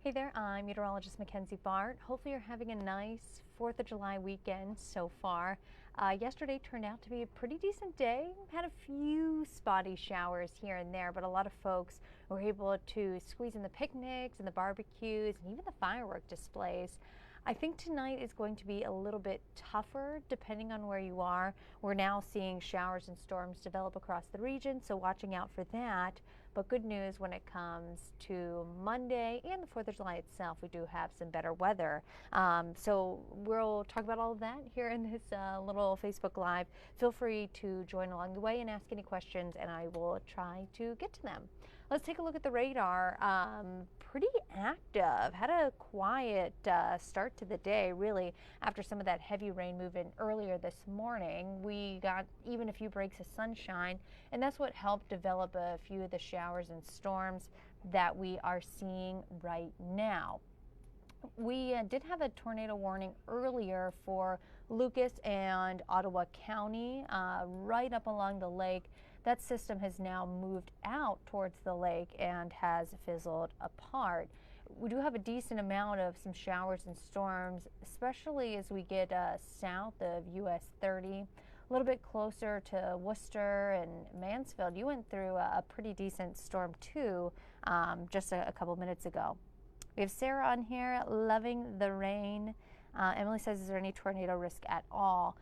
Hey there, I'm meteorologist Mackenzie Bart. Hopefully you're having a nice 4th of July weekend so far. Yesterday turned out to be a pretty decent day. Had a few spotty showers here and there, but a lot of folks were able to squeeze in the picnics and the barbecues and even the firework displays. I think tonight is going to be a little bit tougher depending on where you are. We're now seeing showers and storms develop across the region, so watching out for that. But good news when it comes to Monday and the 4th of July itself, we do have some better weather. So we'll talk about all of that here in this little Facebook Live. Feel free to join along the way and ask any questions, and I will try to get to them. Let's take a look at the radar. Pretty active. Had a quiet start to the day, really, after some of that heavy rain moving earlier this morning. We got even a few breaks of sunshine, and that's what helped develop a few of the showers and storms that we are seeing right now. We did have a tornado warning earlier for Lucas and Ottawa County, right up along the lake. That system has now moved out towards the lake and has fizzled apart. We do have a decent amount of some showers and storms, especially as we get south of US 30, a little bit closer to Worcester and Mansfield. You went through a pretty decent storm too, just a couple minutes ago. We have Sarah on here, loving the rain. Emily says, is there any tornado risk at all?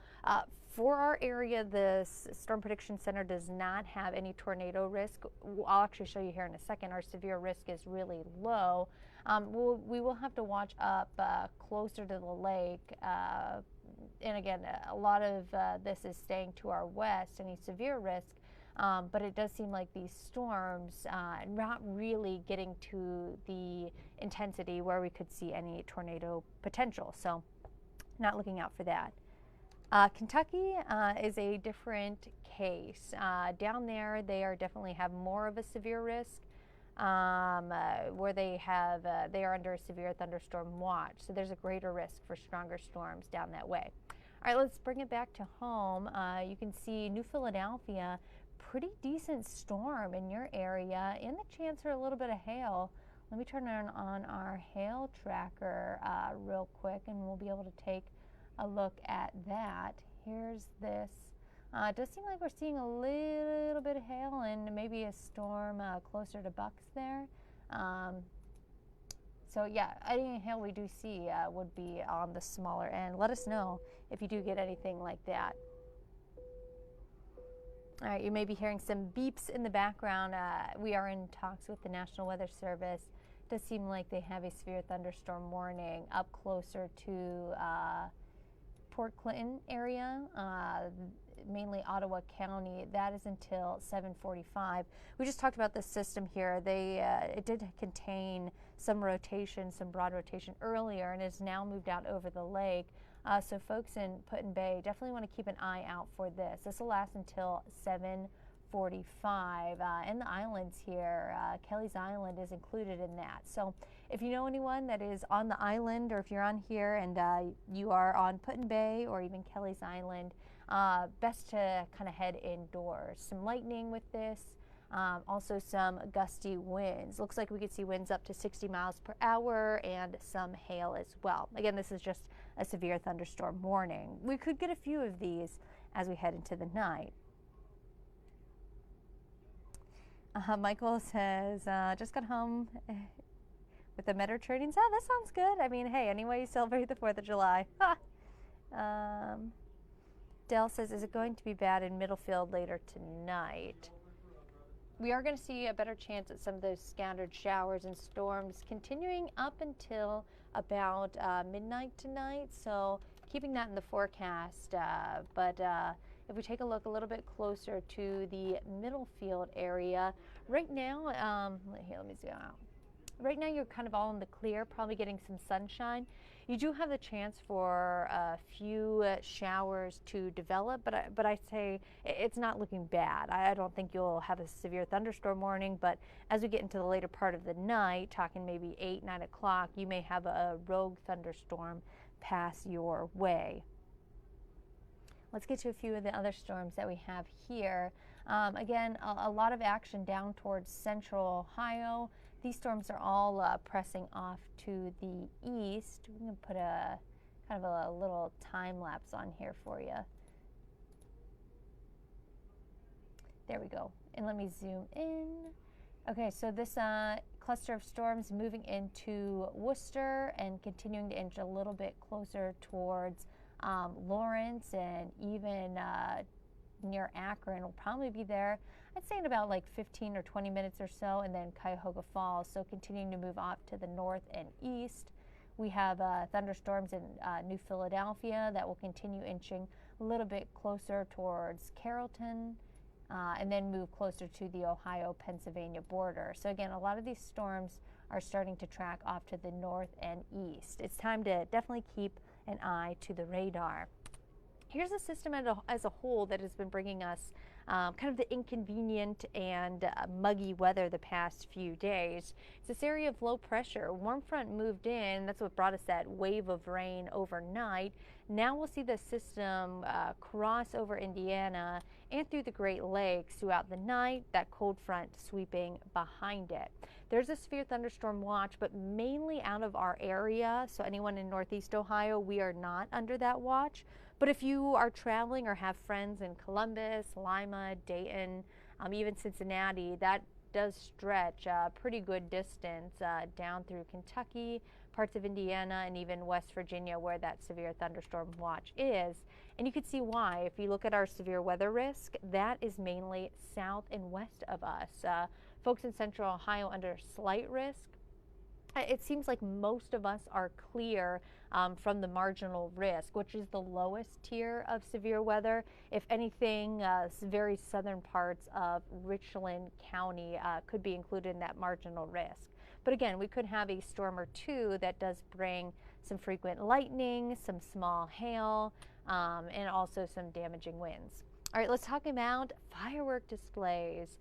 For our area, the Storm Prediction Center does not have any tornado risk. I'll actually show you here in a second. Our severe risk is really low. We will have to watch up closer to the lake. And again, a lot of this is staying to our west, any severe risk. But it does seem like these storms not really getting to the intensity where we could see any tornado potential. So not looking out for that. Kentucky is a different case. Down there, they are definitely have more of a severe risk, where they are under a severe thunderstorm watch. So there's a greater risk for stronger storms down that way. All right, let's bring it back to home. You can see New Philadelphia, pretty decent storm in your area, and the chance for a little bit of hail. Let me turn on our hail tracker real quick, and we'll be able to take a look at that. Here's this. It does seem like we're seeing a little bit of hail and maybe a storm closer to Bucks there. So yeah, any hail we do see would be on the smaller end. Let us know if you do get anything like that. All right, you may be hearing some beeps in the background. We are in talks with the National Weather Service. It does seem like they have a severe thunderstorm warning up closer to Port Clinton area, mainly Ottawa County. That is until 7:45. We just talked about this system here. It did contain some rotation, some broad rotation earlier, and has now moved out over the lake. So folks in Put-in-Bay definitely want to keep an eye out for this. This will last until 7:45. And the islands here, Kelly's Island is included in that. So if you know anyone that is on the island, or if you're on here and you are on Put-in-Bay or even Kelly's Island, best to kind of head indoors. Some lightning with this. Also some gusty winds. Looks like we could see winds up to 60 miles per hour and some hail as well. Again, this is just a severe thunderstorm warning. We could get a few of these as we head into the night. Michael says, just got home with the Mediterranean. Oh, that sounds good. I mean, hey, anyway you celebrate the 4th of July. Dell says, is it going to be bad in Middlefield later tonight? We are going to see a better chance at some of those scattered showers and storms continuing up until about midnight tonight. So keeping that in the forecast. But if we take a look a little bit closer to the Middlefield area, right now, let me zoom out. Right now you're kind of all in the clear, probably getting some sunshine. You do have the chance for a few showers to develop, but I say it's not looking bad. I don't think you'll have a severe thunderstorm warning, but as we get into the later part of the night, talking maybe 8, 9 o'clock, you may have a rogue thunderstorm pass your way. Let's get to a few of the other storms that we have here. Again, a lot of action down towards central Ohio. These storms are all pressing off to the east. We're going to put a kind of a little time lapse on here for you. There we go. And let me zoom in. Okay, so this cluster of storms moving into Worcester and continuing to inch a little bit closer towards Lawrence and even near Akron will probably be there, I'd say in about like 15 or 20 minutes or so, and then Cuyahoga Falls. So continuing to move off to the north and east. We have thunderstorms in New Philadelphia that will continue inching a little bit closer towards Carrollton, and then move closer to the Ohio-Pennsylvania border. So again, a lot of these storms are starting to track off to the north and east. It's time to definitely keep an eye to the radar. Here's a system as a whole that has been bringing us kind of the inconvenient and muggy weather the past few days. It's this area of low pressure. Warm front moved in. That's what brought us that wave of rain overnight. Now we'll see the system cross over Indiana and through the Great Lakes throughout the night, that cold front sweeping behind it. There's a severe thunderstorm watch, but mainly out of our area. So anyone in Northeast Ohio, we are not under that watch. But if you are traveling or have friends in Columbus, Lima, Dayton, even Cincinnati, that does stretch a pretty good distance down through Kentucky, parts of Indiana, and even West Virginia, where that severe thunderstorm watch is. And you can see why. If you look at our severe weather risk, that is mainly south and west of us. Folks in central Ohio under slight risk. It seems like most of us are clear from the marginal risk, which is the lowest tier of severe weather. If anything, very southern parts of Richland County could be included in that marginal risk. But again, we could have a storm or two that does bring some frequent lightning, some small hail, and also some damaging winds. All right, let's talk about firework displays.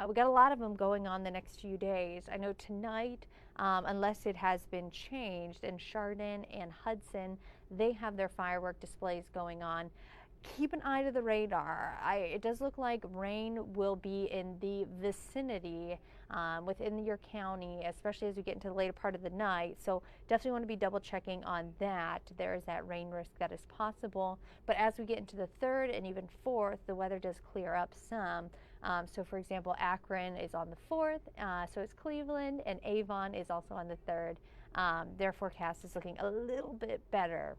We got a lot of them going on the next few days. I know tonight, unless it has been changed, in Chardon and Hudson, they have their firework displays going on. Keep an eye to the radar. It does look like rain will be in the vicinity within your county, especially as we get into the later part of the night. So definitely want to be double checking on that. There is that rain risk that is possible. But as we get into the 3rd and even 4th, the weather does clear up some. So for example, Akron is on the 4th, so is Cleveland, and Avon is also on the 3rd. Their forecast is looking a little bit better.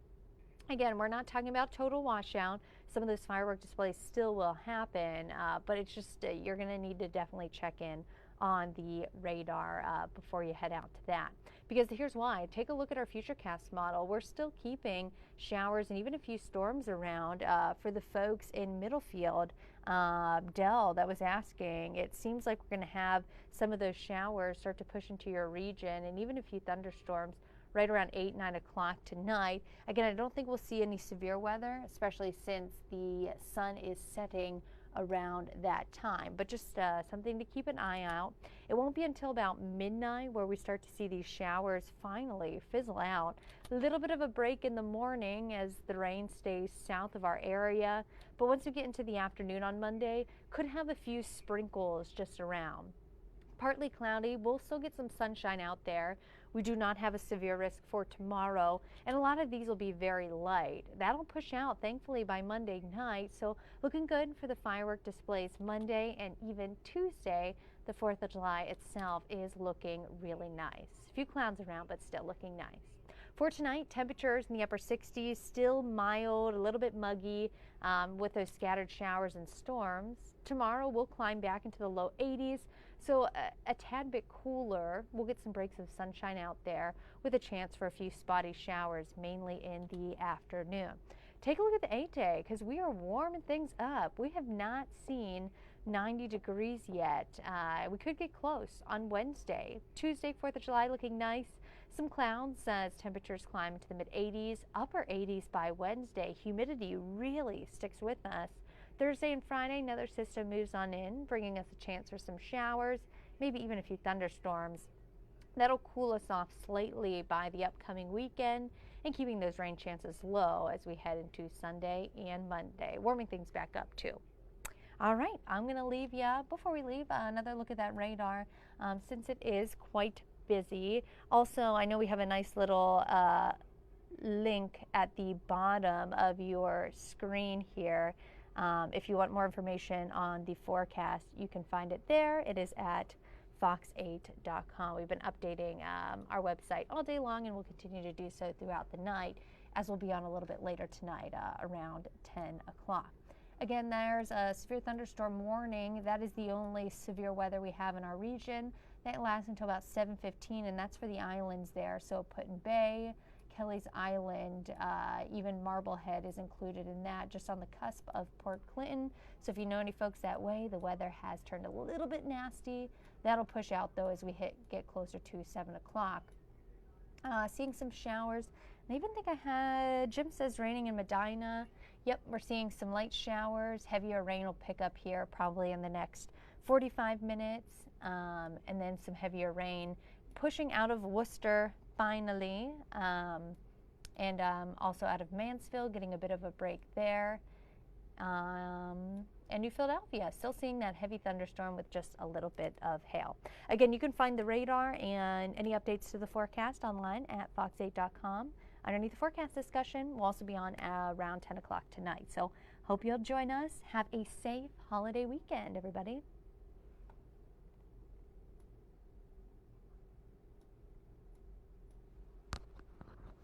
Again, we're not talking about total washout. Some of those firework displays still will happen, but it's just you're going to need to definitely check in on the radar before you head out to that. Because here's why. Take a look at our futurecast model. We're still keeping showers and even a few storms around for the folks in Middlefield. Dell that was asking, it seems like we're going to have some of those showers start to push into your region and even a few thunderstorms right around 8, 9 o'clock tonight. Again, I don't think we'll see any severe weather, especially since the sun is setting around that time, but just something to keep an eye out. It won't be until about midnight where we start to see these showers finally fizzle out. A little bit of a break in the morning as the rain stays south of our area, but once we get into the afternoon on Monday, could have a few sprinkles just around. Partly cloudy, we'll still get some sunshine out there. We do not have a severe risk for tomorrow, and a lot of these will be very light. That'll push out, thankfully, by Monday night, so looking good for the firework displays Monday and even Tuesday. The 4th of July itself is looking really nice. A few clouds around, but still looking nice. For tonight, temperatures in the upper 60s, still mild, a little bit muggy with those scattered showers and storms. Tomorrow, we'll climb back into the low 80s. So a tad bit cooler. We'll get some breaks of sunshine out there with a chance for a few spotty showers, mainly in the afternoon. Take a look at the 8-day because we are warming things up. We have not seen 90 degrees yet. We could get close on Wednesday. Tuesday, 4th of July, looking nice. Some clouds as temperatures climb into the mid-80s, upper 80s by Wednesday. Humidity really sticks with us. Thursday and Friday, another system moves on in, bringing us a chance for some showers, maybe even a few thunderstorms. That'll cool us off slightly by the upcoming weekend and keeping those rain chances low as we head into Sunday and Monday, warming things back up too. All right, I'm going to leave you, before we leave, another look at that radar, since it is quite busy. Also, I know we have a nice little link at the bottom of your screen here. If you want more information on the forecast, you can find it there. It is at fox8.com. We've been updating our website all day long, and we'll continue to do so throughout the night, as we'll be on a little bit later tonight around 10 o'clock. Again, there's a severe thunderstorm warning. That is the only severe weather we have in our region. That lasts until about 7:15, and that's for the islands there. So Put-in-Bay, Kelly's Island, even Marblehead is included in that, just on the cusp of Port Clinton. So if you know any folks that way, the weather has turned a little bit nasty. That'll push out though as we get closer to 7 o'clock. Seeing some showers. I even think I had, Jim says raining in Medina. Yep, we're seeing some light showers. Heavier rain will pick up here probably in the next 45 minutes. And then some heavier rain pushing out of Worcester finally. And also out of Mansfield, getting a bit of a break there. And New Philadelphia, still seeing that heavy thunderstorm with just a little bit of hail. Again, you can find the radar and any updates to the forecast online at fox8.com. Underneath the forecast discussion, we'll also be on around 10 o'clock tonight. So hope you'll join us. Have a safe holiday weekend, everybody.